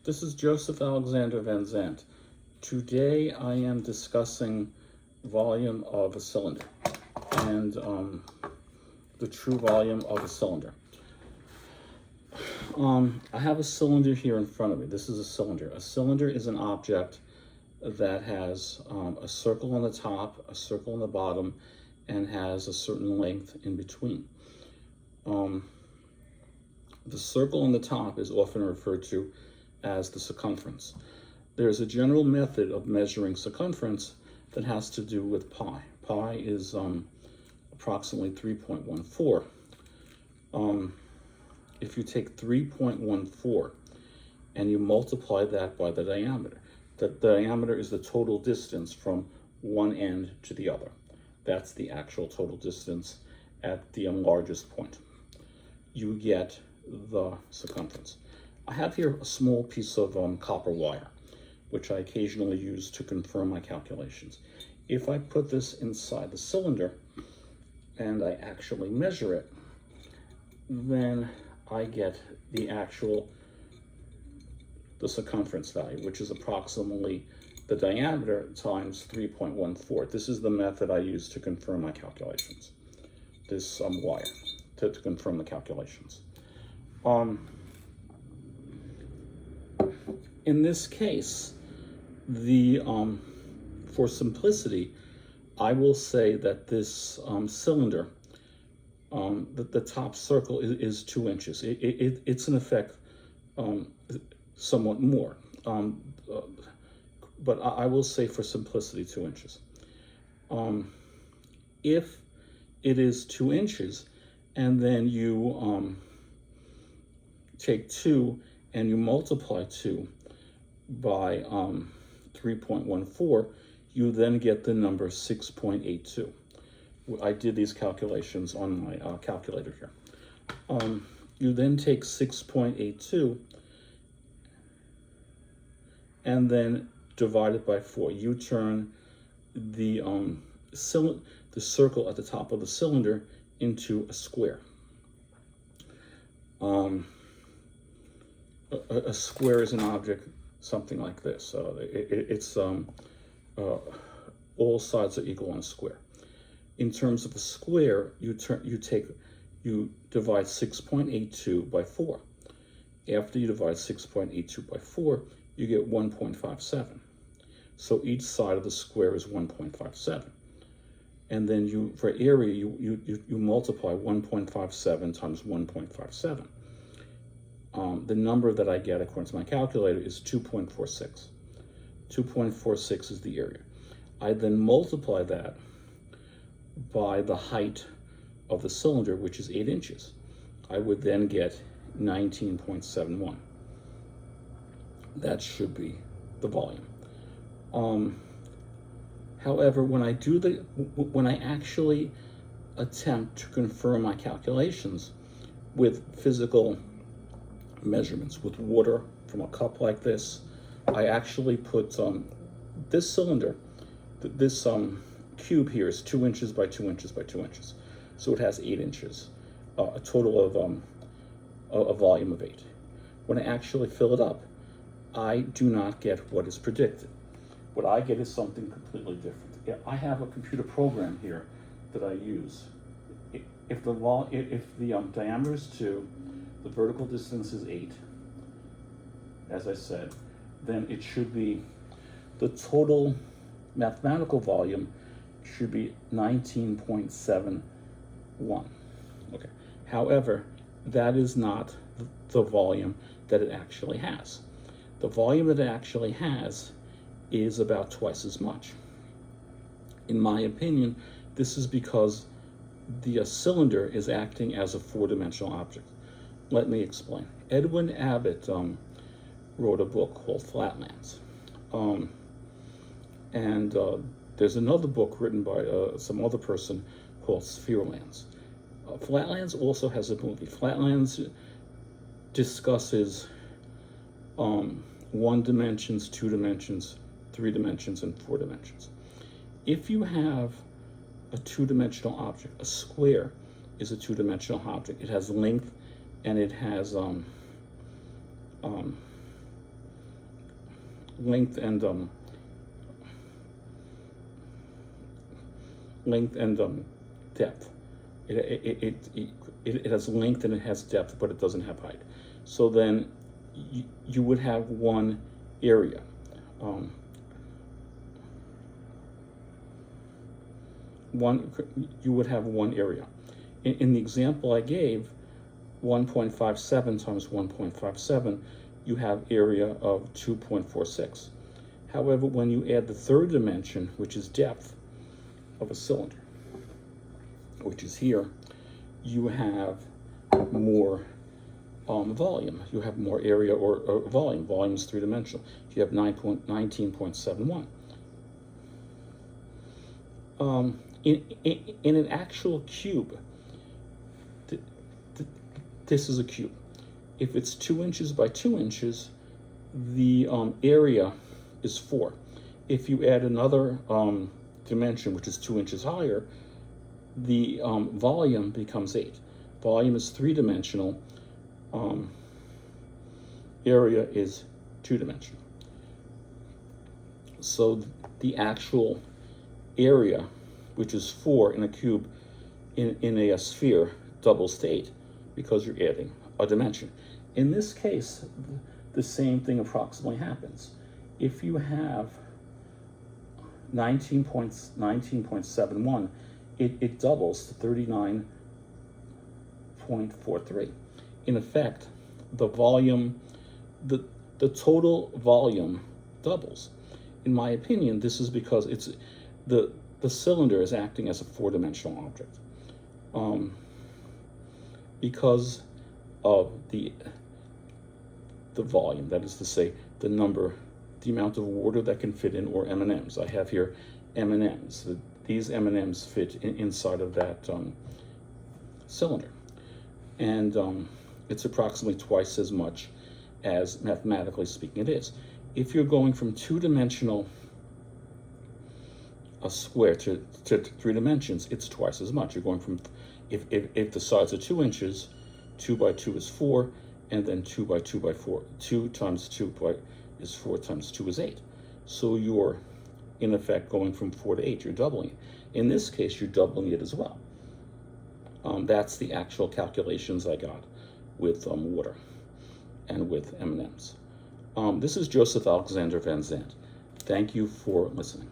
This is Joseph Alexander Van Zandt. Today I am discussing volume of a cylinder and the true volume of a cylinder. I have a cylinder here in front of me. This is a cylinder. A cylinder is an object that has a circle on the top, a circle on the bottom, and has a certain length in between. The circle on the top is often referred to as the circumference. There's a general method of measuring circumference that has to do with pi. Pi is approximately 3.14. If you take 3.14 and you multiply that by the diameter is the total distance from one end to the other. That's the actual total distance at the largest point. You get the circumference. I have here a small piece of copper wire, which I occasionally use to confirm my calculations. If I put this inside the cylinder and I actually measure it, then I get the circumference value, which is approximately the diameter times 3.14. This is the method I use to confirm my calculations. This wire to confirm the calculations. In this case, for simplicity, I will say that this cylinder, the top circle is 2 inches. It's in effect somewhat more, but I will say for simplicity 2 inches. If it is 2 inches, and then you take 2 and you multiply 2 by 3.14, you then get the number 6.82. I did these calculations on my calculator here. You then take 6.82 and then divide it by 4. You turn the circle at the top of the cylinder into a square. A square is an object something like this. It's all sides are equal on a square. In terms of a square, you divide 6.82 by 4. After you divide 6.82 by 4, you get 1.57. So each side of the square is 1.57. And then for area, you multiply 1.57 times 1.57. The number that I get according to my calculator is 2.46. 2.46 is the area. I then multiply that by the height of the cylinder, which is 8 inches. I would then get 19.71. That should be the volume. However, when I actually attempt to confirm my calculations with physical measurements, with water from a cup like this, I actually put this cylinder, this cube here is 2 inches by 2 inches by 2 inches. So it has 8 inches, a total of a volume of 8. When I actually fill it up, I do not get what is predicted. What I get is something completely different. I have a computer program here that I use. If the diameter is 2, the vertical distance is 8, as I said, then it should be, the total mathematical volume should be 19.71. Okay. However, that is not the volume that it actually has. The volume that it actually has is about twice as much. In my opinion, this is because the cylinder is acting as a 4-dimensional object. Let me explain. Edwin Abbott wrote a book called Flatlands. And there's another book written by some other person called Spherelands. Flatlands also has a movie. Flatlands discusses 1 dimensions, 2 dimensions, 3 dimensions, and 4 dimensions. If you have a 2-dimensional object, a square is a 2-dimensional object. It has length and it has length and depth. It has length and it has depth, but it doesn't have height. So then you would have one area. You would have one area. In the example I gave, 1.57 times 1.57, you have area of 2.46. However, when you add the third dimension, which is depth of a cylinder, which is here, you have more volume. You have more area or volume. Volume is three-dimensional. You have 19.71. In an actual cube, this is a cube. If it's 2 inches by 2 inches, the area is 4. If you add another dimension, which is 2 inches higher, the volume becomes 8. Volume is three-dimensional. Area is two-dimensional. So the actual area, which is 4 in a cube, in a sphere, doubles to 8 because you're adding a dimension. In this case, the same thing approximately happens. If you have 19.71, it doubles to 39.43. In effect, the volume, the total volume doubles. In my opinion, this is because it's the cylinder is acting as a four-dimensional object. Because of the volume, that is to say, the amount of water that can fit in, or M&Ms. I have here M&Ms. These M&Ms fit inside of that cylinder. And it's approximately twice as much as, mathematically speaking, it is. If you're going from two-dimensional a square to 3 dimensions, it's twice as much. You're going from, if the sides are 2 inches, 2 by 2 is 4, and then 2 by 2 by 4. 2 times 2 is 4 times 2 is 8. So you're, in effect, going from 4 to 8. You're doubling it. In this case, you're doubling it as well. That's the actual calculations I got with water and with M&Ms. This is Joseph Alexander Van Zandt. Thank you for listening.